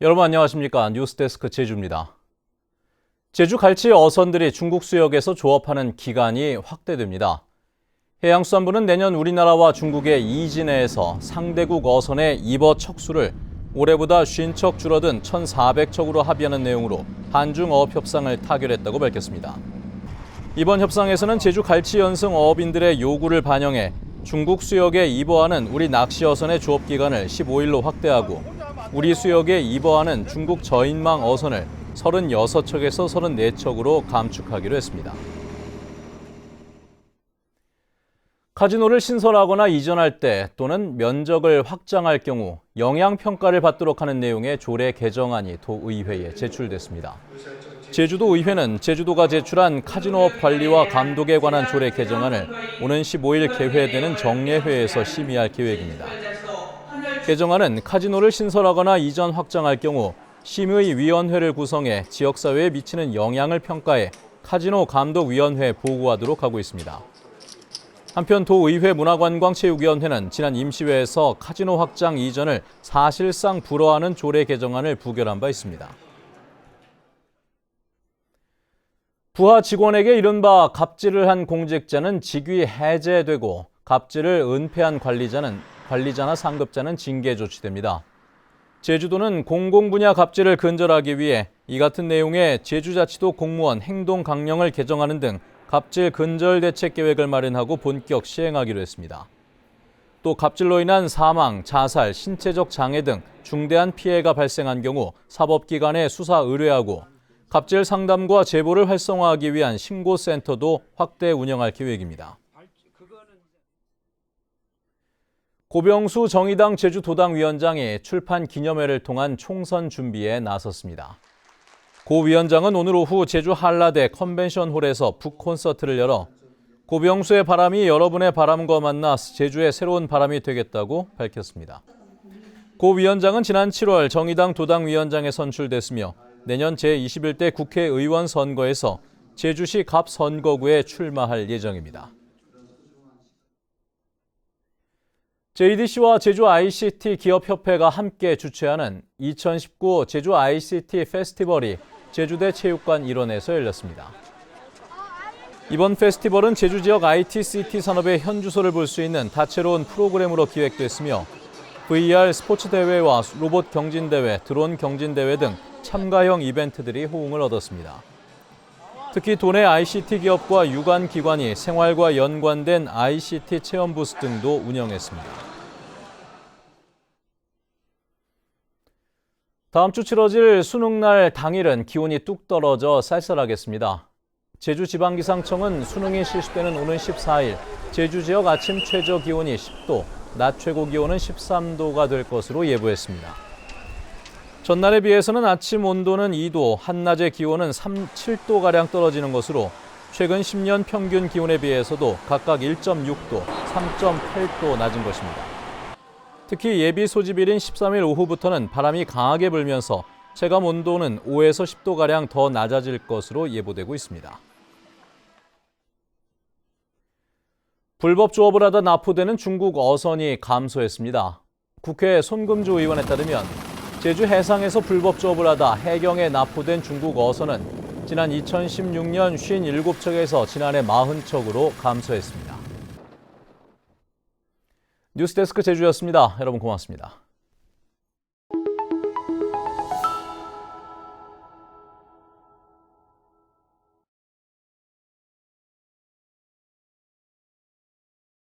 여러분 안녕하십니까? 뉴스데스크 제주입니다. 제주 갈치 어선들이 중국 수역에서 조업하는 기간이 확대됩니다. 해양수산부는 내년 우리나라와 중국의 이진해에서 상대국 어선의 입어 척수를 올해보다 50척 줄어든 1,400척으로 합의하는 내용으로 한중 어업 협상을 타결했다고 밝혔습니다. 이번 협상에서는 제주 갈치 연승 어업인들의 요구를 반영해 중국 수역에 입어하는 우리 낚시 어선의 조업 기간을 15일로 확대하고 우리 수역에 입어하는 중국 저인망 어선을 36척에서 34척으로 감축하기로 했습니다. 카지노를 신설하거나 이전할 때 또는 면적을 확장할 경우 영향평가를 받도록 하는 내용의 조례 개정안이 도의회에 제출됐습니다. 제주도의회는 제주도가 제출한 카지노업 관리와 감독에 관한 조례 개정안을 오는 15일 개회되는 정례회에서 심의할 계획입니다. 개정안은 카지노를 신설하거나 이전 확장할 경우 심의위원회를 구성해 지역사회에 미치는 영향을 평가해 카지노 감독위원회에 보고하도록 하고 있습니다. 한편 도의회 문화관광체육위원회는 지난 임시회에서 카지노 확장 이전을 사실상 불허하는 조례 개정안을 부결한 바 있습니다. 부하 직원에게 이른바 갑질을 한 공직자는 직위 해제되고 갑질을 은폐한 관리자나 상급자는 징계 조치됩니다. 제주도는 공공분야 갑질을 근절하기 위해 이 같은 내용의 제주자치도 공무원 행동 강령을 개정하는 등 갑질 근절 대책 계획을 마련하고 본격 시행하기로 했습니다. 또 갑질로 인한 사망, 자살, 신체적 장애 등 중대한 피해가 발생한 경우 사법기관에 수사 의뢰하고 갑질 상담과 제보를 활성화하기 위한 신고센터도 확대 운영할 계획입니다. 고병수 정의당 제주도당 위원장이 출판 기념회를 통한 총선 준비에 나섰습니다. 고 위원장은 오늘 오후 제주 한라대 컨벤션홀에서 북콘서트를 열어 고병수의 바람이 여러분의 바람과 만나 제주의 새로운 바람이 되겠다고 밝혔습니다. 고 위원장은 지난 7월 정의당 도당위원장에 선출됐으며 내년 제21대 국회의원 선거에서 제주시 갑선거구에 출마할 예정입니다. JDC와 제주 ICT 기업협회가 함께 주최하는 2019 제주 ICT 페스티벌이 제주대 체육관 일원에서 열렸습니다. 이번 페스티벌은 제주 지역 ITCT 산업의 현주소를 볼 수 있는 다채로운 프로그램으로 기획됐으며 VR 스포츠 대회와 로봇 경진 대회, 드론 경진 대회 등 참가형 이벤트들이 호응을 얻었습니다. 특히 도내 ICT 기업과 유관 기관이 생활과 연관된 ICT 체험 부스 등도 운영했습니다. 다음 주 치러질 수능날 당일은 기온이 뚝 떨어져 쌀쌀하겠습니다. 제주지방기상청은 수능이 실시되는 오는 14일 제주 지역 아침 최저 기온이 10도, 낮 최고 기온은 13도가 될 것으로 예보했습니다. 전날에 비해서는 아침 온도는 2도, 한낮의 기온은 7도가량 떨어지는 것으로 최근 10년 평균 기온에 비해서도 각각 1.6도, 3.8도 낮은 것입니다. 특히 예비 소집일인 13일 오후부터는 바람이 강하게 불면서 체감 온도는 5에서 10도가량 더 낮아질 것으로 예보되고 있습니다. 불법 조업을 하다 납포되는 중국 어선이 감소했습니다. 국회 손금주 의원에 따르면 제주 해상에서 불법 조업을 하다 해경에 납포된 중국 어선은 지난 2016년 57척에서 지난해 40척으로 감소했습니다. 뉴스데스크 제주였습니다. 여러분 고맙습니다.